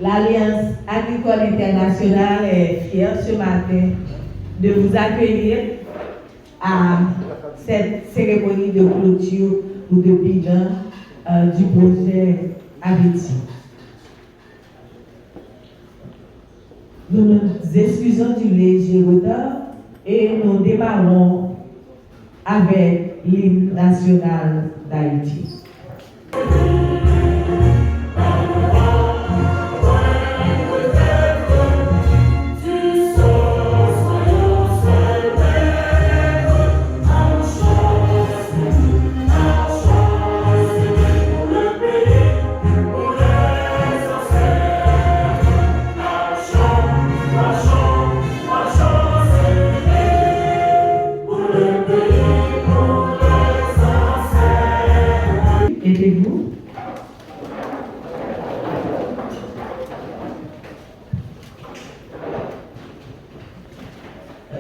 L'Alliance agricole internationale est fière ce matin de vous accueillir à cette cérémonie de clôture ou de bilan du projet Aveti. Nous nous excusons du léger retard et nous démarrons avec l'hymne national d'Haïti. Aidez-vous.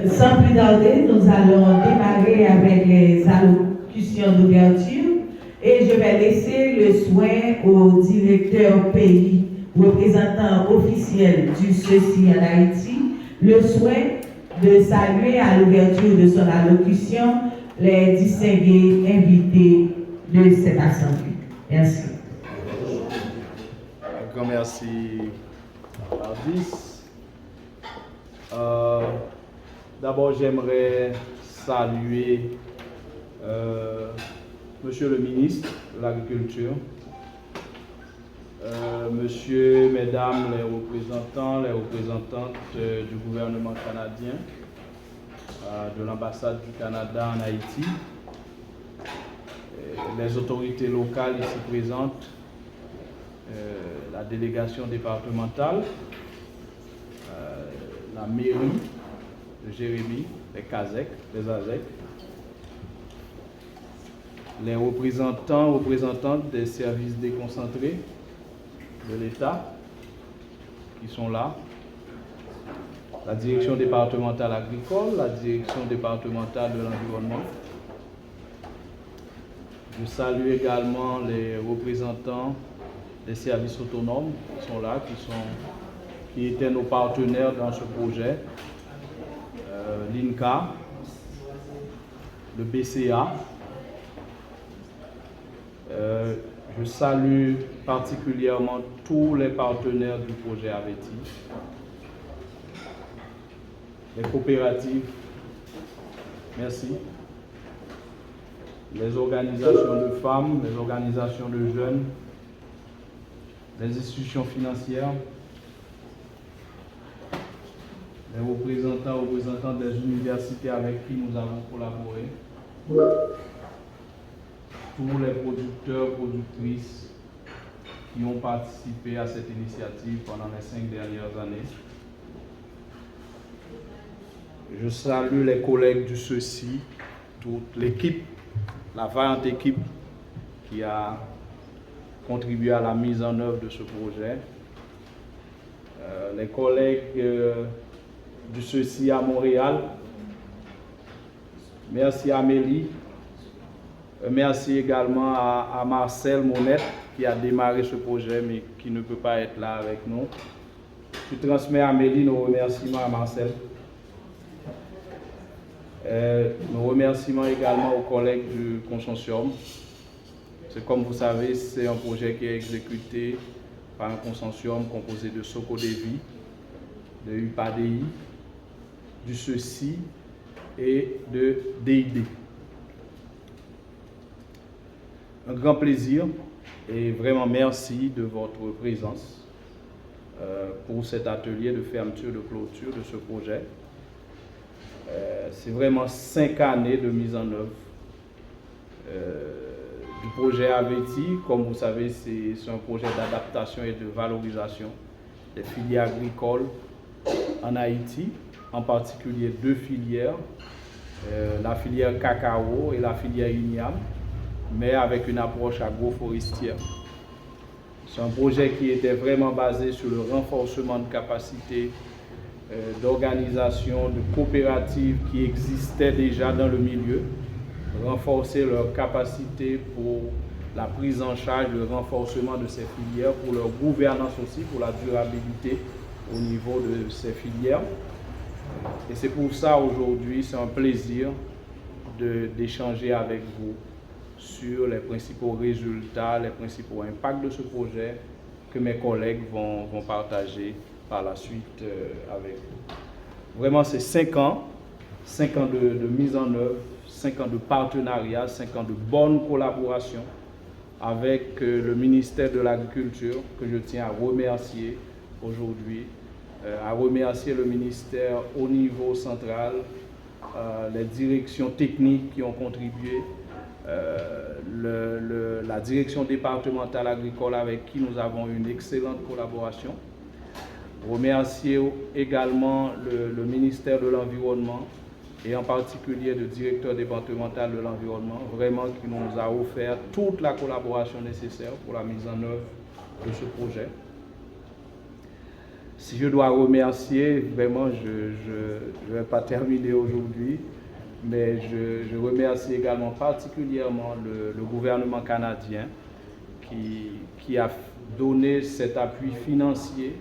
Sans plus tarder, nous allons démarrer avec les allocutions d'ouverture et je vais laisser le soin au directeur pays, représentant officiel du CECI en Haïti, le soin de saluer à l'ouverture de son allocution les distingués invités de cette assemblée. Merci. Un grand merci à Ardis. D'abord, j'aimerais saluer Monsieur le ministre de l'Agriculture, Monsieur, Mesdames les représentants, les représentantes du gouvernement canadien, de l'ambassade du Canada en Haïti, les autorités locales ici présentes, la délégation départementale, la mairie de Jérémie, les CASEC, les AZEC, les représentants, représentantes des services déconcentrés de l'État qui sont là, la direction départementale agricole, la direction départementale de l'environnement. Je salue également les représentants des services autonomes qui sont là, qui étaient nos partenaires dans ce projet, l'INCA, le BCA. Je salue particulièrement tous les partenaires du projet Aveti, les coopératives, merci, les organisations de femmes, les organisations de jeunes, les institutions financières, les représentants des universités avec qui nous avons collaboré, tous les producteurs, productrices qui ont participé à cette initiative pendant les 5 dernières années. Je salue les collègues du CECI, toute l'équipe, la vaillante équipe qui a contribué à la mise en œuvre de ce projet. Les collègues du CECI à Montréal, merci Amélie, merci également à Marcel Monette qui a démarré ce projet mais qui ne peut pas être là avec nous. Je transmets à Amélie nos remerciements à Marcel. Nos remerciements également aux collègues du consortium. Comme vous savez, c'est un projet qui est exécuté par un consortium composé de Socodevi, de UPADI, du CECI et de DID. Un grand plaisir et vraiment merci de votre présence pour cet atelier de fermeture, de clôture de ce projet. C'est vraiment 5 années de mise en œuvre du projet Aveti. Comme vous savez, c'est un projet d'adaptation et de valorisation des filières agricoles en Haïti, en particulier 2 filières, la filière cacao et la filière igname, mais avec une approche agroforestière. C'est un projet qui était vraiment basé sur le renforcement de capacités d'organisations, de coopératives qui existaient déjà dans le milieu, renforcer leurs capacités pour la prise en charge, le renforcement de ces filières, pour leur gouvernance aussi, pour la durabilité au niveau de ces filières. Et c'est pour ça aujourd'hui, c'est un plaisir d'échanger avec vous sur les principaux résultats, les principaux impacts de ce projet que mes collègues vont partager par la suite avec vous. Vraiment, c'est 5 ans de mise en œuvre, 5 ans de partenariat, 5 ans de bonne collaboration avec le ministère de l'Agriculture, que je tiens à remercier aujourd'hui, à remercier le ministère au niveau central, les directions techniques qui ont contribué, la direction départementale agricole avec qui nous avons une excellente collaboration. Remercier également le ministère de l'Environnement et en particulier le directeur départemental de l'Environnement, vraiment qui nous a offert toute la collaboration nécessaire pour la mise en œuvre de ce projet. Si je dois remercier, vraiment, je ne vais pas terminer aujourd'hui, mais je remercie également particulièrement le gouvernement canadien qui a donné cet appui financier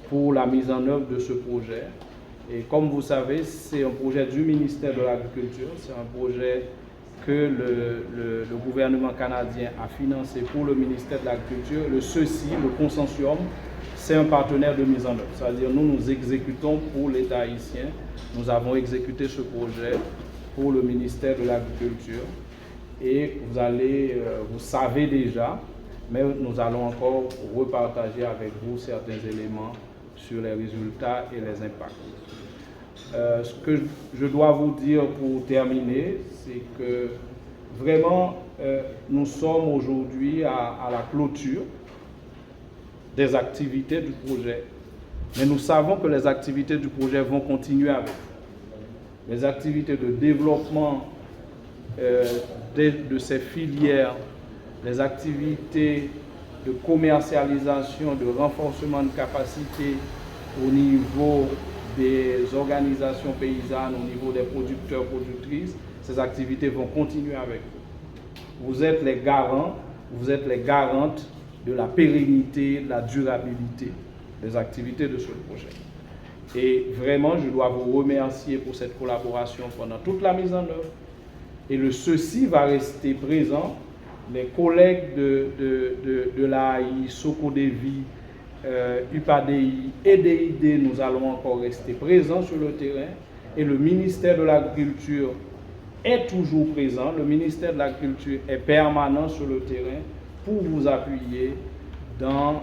pour la mise en œuvre de ce projet. Et comme vous savez, c'est un projet du ministère de l'Agriculture, c'est un projet que le gouvernement canadien a financé pour le ministère de l'Agriculture. Le CECI, le consortium, c'est un partenaire de mise en œuvre. C'est-à-dire nous exécutons pour l'État haïtien. Nous avons exécuté ce projet pour le ministère de l'Agriculture. Et vous savez déjà, mais nous allons encore repartager avec vous certains éléments sur les résultats et les impacts. Ce que je dois vous dire pour terminer, c'est que vraiment, nous sommes aujourd'hui à la clôture des activités du projet. Mais nous savons que les activités du projet vont continuer avec. Les activités de développement de ces filières, les activités de commercialisation, de renforcement de capacité au niveau des organisations paysannes, au niveau des producteurs, productrices, ces activités vont continuer avec vous. Vous êtes les garants, vous êtes les garantes de la pérennité, de la durabilité des activités de ce projet. Et vraiment, je dois vous remercier pour cette collaboration pendant toute la mise en œuvre. Et ceci va rester présent. Les collègues de l'AI, Socodevi, UPADI et DID, nous allons encore rester présents sur le terrain. Et le ministère de l'Agriculture est toujours présent. Le ministère de l'Agriculture est permanent sur le terrain pour vous appuyer dans,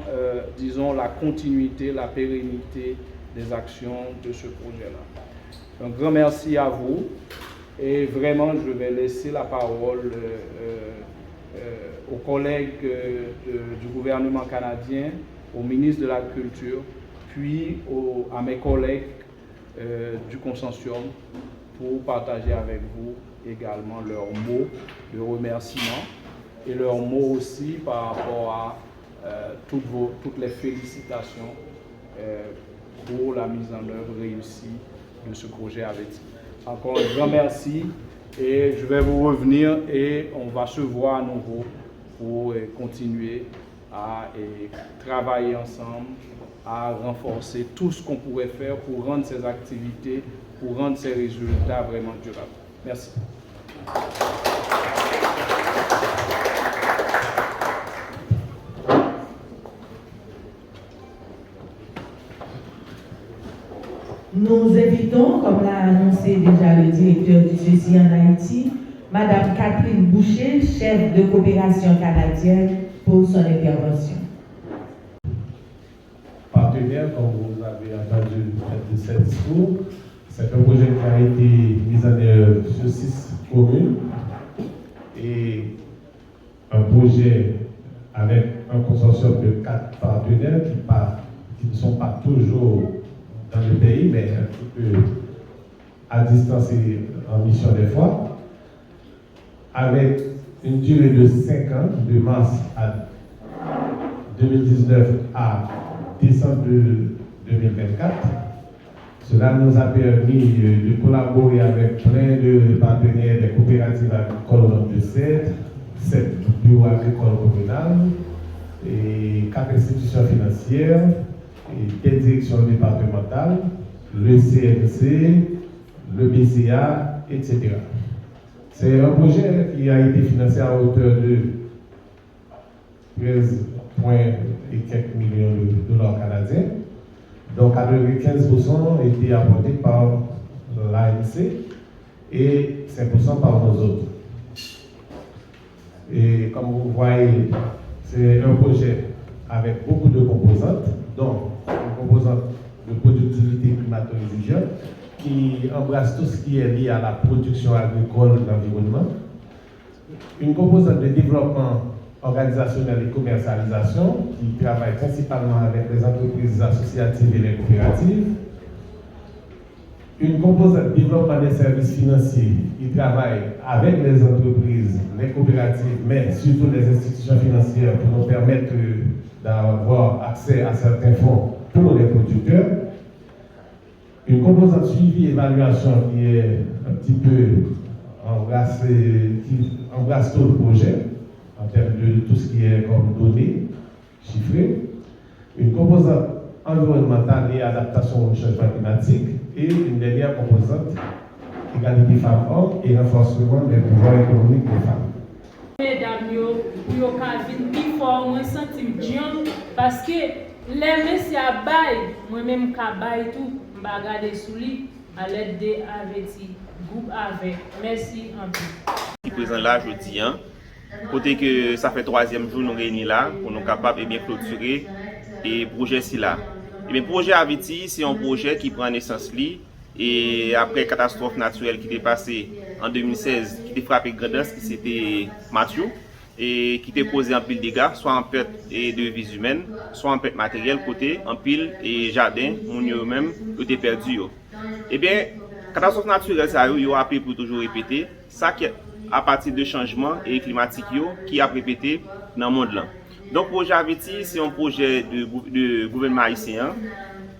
disons, la continuité, la pérennité des actions de ce projet-là. Un grand merci à vous. Et vraiment, je vais laisser la parole aux collègues du gouvernement canadien, au ministre de l'Agriculture, puis à mes collègues du consortium pour partager avec vous également leurs mots de remerciement et leurs mots aussi par rapport à toutes les félicitations pour la mise en œuvre réussie de ce projet avec vous. Encore un grand merci et je vais vous revenir et on va se voir à nouveau pour continuer à travailler ensemble, à renforcer tout ce qu'on pourrait faire pour rendre ces activités, pour rendre ces résultats vraiment durables. Merci. Nous invitons, comme l'a annoncé déjà le directeur du CECI en Haïti, Madame Catherine Boucher, chef de coopération canadienne, pour son intervention. Partenaire, comme vous avez entendu de ce discours, c'est un projet qui a été mis en œuvre sur 6 communes et un projet avec un consortium de 4 partenaires qui ne sont pas toujours dans le pays, mais un petit peu à distance et en mission des fois, avec une durée de 5 ans, de mars à 2019 à décembre 2024, Cela nous a permis de collaborer avec plein de partenaires des coopératives agricoles de 7 bureaux agricoles communaux, et 4 institutions financières, et des directions départementales, le CNC, le BCA, etc. C'est un projet qui a été financé à hauteur de 13 et quelques millions de dollars canadiens. Donc, 95% été apportés par l'ANC et 5% par nous autres. Et comme vous voyez, c'est un projet avec beaucoup de composantes, donc une composante de productivité climato-résiliente qui embrasse tout ce qui est lié à la production agricole et l'environnement, une composante de développement organisationnel et commercialisation qui travaille principalement avec les entreprises associatives et les coopératives, une composante de développement des services financiers qui travaille avec les entreprises, les coopératives, mais surtout les institutions financières pour nous permettre d'avoir accès à certains fonds pour les producteurs, une composante suivi évaluation qui est un petit peu qui embrasse tout le projet en termes de tout ce qui est comme données chiffrées, une composante environnementale et adaptation au changement climatique, et une dernière composante égalité femmes-hommes et renforcement des pouvoirs économiques des femmes. Mesdames, yo ka vin pi fort, moi senti bien parce que les messieurs à bail, moi-même ka bail tout, m'a regarder sous lui à l'aide de Aveti, groupe avec. Merci en plus. Présent là jeudi, côté que ça fait 3e jour nous réunis là pour nous capables de bien clôturer et projet si là. Et bien projet Aveti, c'est un projet qui prend naissance li et après catastrophe naturelle qui était passée en 2016, qui était frappé Grandance, qui c'était Mathieu et qui était causé en pile de dégâts, soit en perte de vies humaines, soit en perte matérielle côté en pile et jardin, moun yo même était perdu yo. Et bien catastrophe naturelle ça yo appelé pour toujours répéter, ça qui à partir de changements et climatiques qui a répété dans le monde là. Donc projet Aveti, c'est un projet de gouvernement haïtien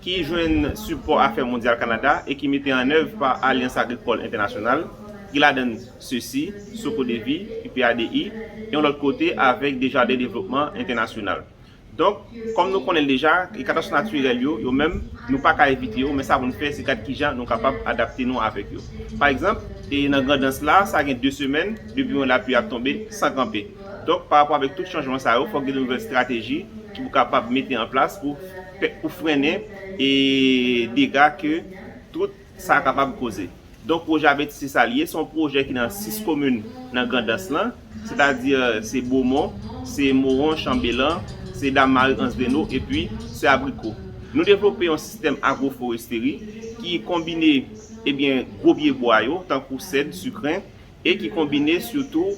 qui joue un support Affaires mondiales Canada et qui mettait en œuvre par Alliance agricole internationale, qui la donne ceci, Socodevi, UPADI, et de l'autre côté avec déjà des développements internationaux. Donc, comme nous connaissons déjà, les catastrophes naturelles, yo même, nous pas qu'à éviter, mais ça, nous faire, c'est que qui nous capables d'adapter nous avec eux. Par exemple, et dans Grandance là, ça a 2 semaines depuis que la pluie a tombé sans camper. Donc, par rapport avec tout changement, il faut que une nouvelle stratégie qui sont capables de mettre en place pour freiner et dégâts que tout ça est capable de causer. Donc, le projet Aveti, c'est ça lié. C'est un projet qui est dans 6 communes dans Grandance là, c'est-à-dire c'est Beaumont, c'est Moron, Chambellan, c'est Damari, Ansdeno et puis c'est Abricot. Nous développons un système agroforesterie qui combine gros pieds bois, tant que cèdre, sucrin, et qui combine surtout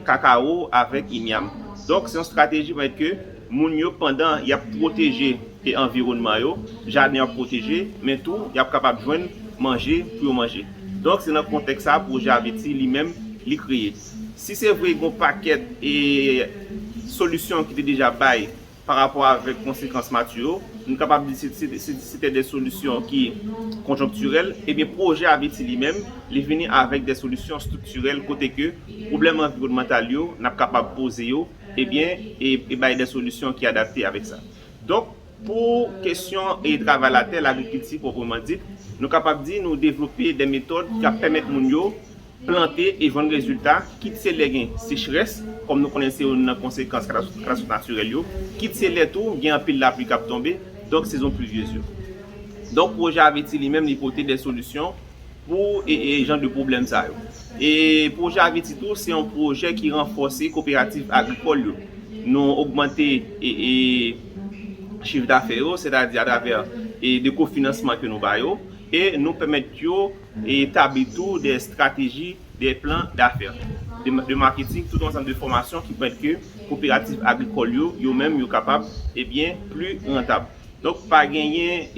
cacao avec imiam. Donc c'est une stratégie pour que moun yo pendant y a protégé l'environnement, jardin a protégé, mais tout y a capable de joindre manger pour manger. Donc c'est dans le contexte ça pour Aveti lui-même li créer. Si c'est vrai qu'on paquet et solutions qui étaient déjà bail par rapport avec conséquences matures, nous sommes capables de dire que c'était des solutions qui conjoncturelles, et bien projet Aveti lui-même, il venu avec des solutions structurelles côté que problème environnemental yo n'a capable poser yo, et bien et des solutions qui adaptées avec ça. Donc pour question et travail à la terre, l'agriculture proprement dit, nous sommes capables de nous développer des méthodes qui permettent moun yo planter et joindre résultat, quitte les gains sécheresse, comme nous connaissons dans les conséquences catastrophes naturelles, quitte les tout, il y a un pile la pluie qui a tombé, donc saison pluvieuse. Donc, le projet Aveti lui-même l'hypothèse des solutions pour les gens de problèmes. Et le projet Aveti tout, c'est un projet qui renforce les coopératives agricoles. Nous augmenter et chiffre d'affaires, c'est-à-dire à travers des cofinancements que nous avons, et nous permettre d'établir des stratégies, des plans d'affaires, de marketing, tout ensemble de formations qui permettent que les coopératives agricoles eux-mêmes soient capables et bien plus rentables. Donc, pas gagner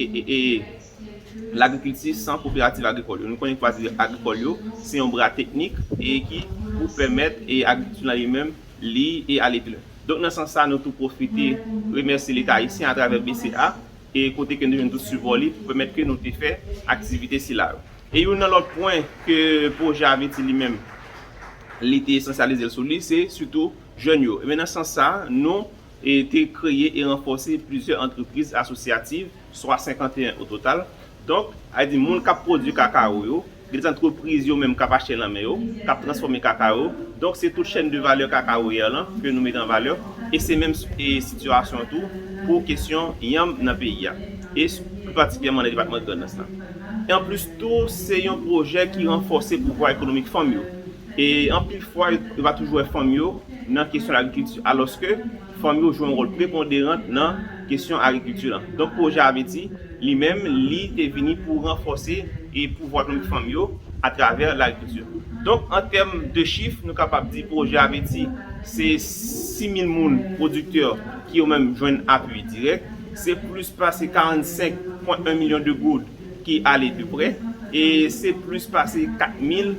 l'agriculture sans coopérative agricole. Nous connaissons pas agricole, c'est un bras technique et qui vous permettre et l'agriculture elle-même et aller plus loin. Donc, dans ce sens, nous tout profiter, remercier l'État haïtien à travers BCA et côté que nous avons tout support pour permettre que nous fassions activité si là. Et un autre point que le projet avait lui-même l'été essentialisé sur lui, c'est surtout jeunes. Et maintenant, sans ça, nous avons créé et renforcé plusieurs entreprises associatives, soit 51 au total. Donc, il y a des gens qui produisent cacao, des entreprises qui même qui achètent la main, qui transforment cacao. Donc, c'est toute chaîne de valeur cacao que nous mettons en valeur. Et c'est même situation tout pour question yam dans le pays. Et plus particulièrement dans le département de Gonesse. Et en plus, tout, c'est un projet qui renforce le pouvoir économique famille. Et en plus fois, il va toujours être famille dans la question de l'agriculture. Alors que famille joue un rôle prépondérant dans la question de l'agriculture. Donc, le projet Aveti, lui-même, est venu pour renforcer le pouvoir économique famille à travers l'agriculture. Donc, en termes de chiffres, nous sommes capables de dire que le projet Aveti, c'est 6 000 producteurs qui ont même joint appui direct. C'est plus passé 45,1 millions de gouttes qui allaient de près. Et c'est plus passé 4000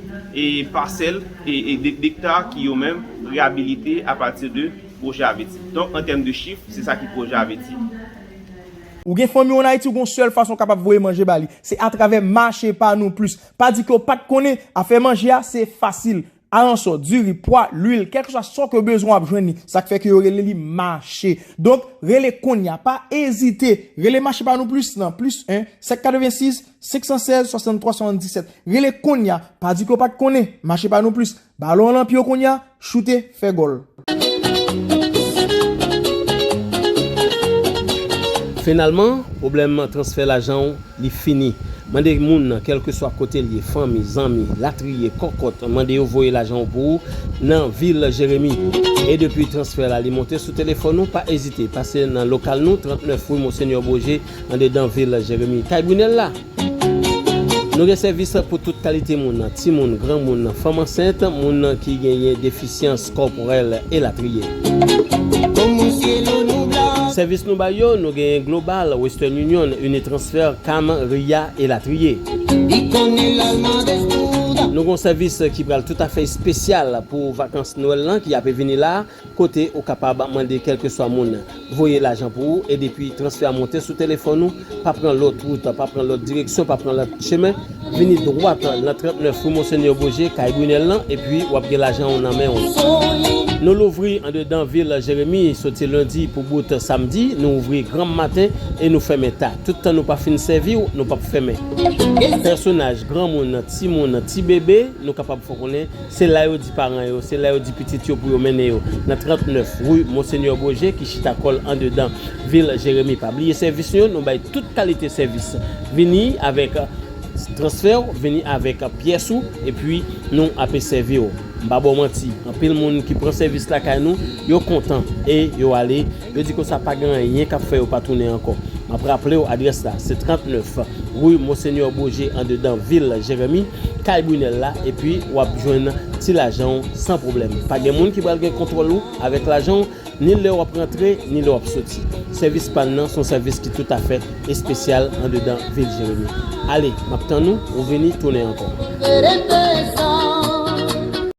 parcelles et d'hectares qui ont même réhabilité à partir de projet Aveti. Donc en termes de chiffres, c'est ça qui est projet Aveti. Ou gen famille en Haïti ou une seule façon capable de manger bali, c'est à travers marcher par nous plus. Pas dit que pas de connaît à faire manger, c'est facile. Aranso, du riz, poids, l'huile, quelque chose ce que besoin à joindre, ça fait que relé marcher. Donc, relé konya, pas hésiter. Relé marcher par nous plus, non, plus 1, 786, 516, 63, 77. Relé konya, pas dit que pas de connaît, marcher par nous plus. Ballon l'empio konya, shooter, fait goal. Finalement, problème transfert l'argent, il fini. Mandé moun, quel que soit côté lié, famille, amis, latrier, cocotte, mandé envoyer l'argent pour dans ville Jérémy. Et depuis transfert là, il monter sous téléphone nous, pas hésiter, passer dans local nous 39 rue Monseigneur Bourget en dedans ville Jérémy. Kaibunel là. Nous avons service pour toute qualité moun, petit moun, grand moun, femme enceinte, moun qui gagne déficience corporelle et latrier. Service nous bayo, nous avons Global, Western Union, Unitransfer, CAM, RIA et Latrier. Nous avons un service qui est tout à fait spécial pour vacances Noël qui a pu venir là, côté au capable de demander quel que soit mon. Voyez l'argent pour vous et depuis transfert monter sous téléphone nous, pas prendre l'autre route, pas prendre l'autre direction, pas prendre l'autre chemin, venir droit dans 39 rue Monseigneur Bourget, Kaibunel et puis vous avez l'argent en main. Nous l'ouvrons en dedans ville Jérémy, sauté lundi pour bout samedi, nous ouvrons grand matin et nous fermons tard. Tout le temps nous pas fin servir, nous pas fermer. Personnage grand monde, petit bébé, nous capable de connaître, c'est là où dit parents c'est là où dit petit pour mener dans 39 rue Monseigneur Bourget qui chita col en dedans ville Jérémy. Pas oublier service nous bail toute qualité service. Venir avec transfert, venir avec pièce et puis nous après servir. Mbabo menti, en pile monde qui prend service là ka nous, yo content et yo aller, yo dit que ça pas grand rien qu'a faire pas tourner encore. Après rappeler adresse là, c'est 39 rue Monseigneur Bourget en dedans ville Jérémy, Kaibunel là et puis ou a joindre ti l'argent sans problème. Pas de monde qui va le contrôle avec l'argent, ni le va rentrer ni le va sortir. Service pannan son service qui tout à fait spécial en dedans ville Jérémy. Allez, maintenant nous on venir tourner encore.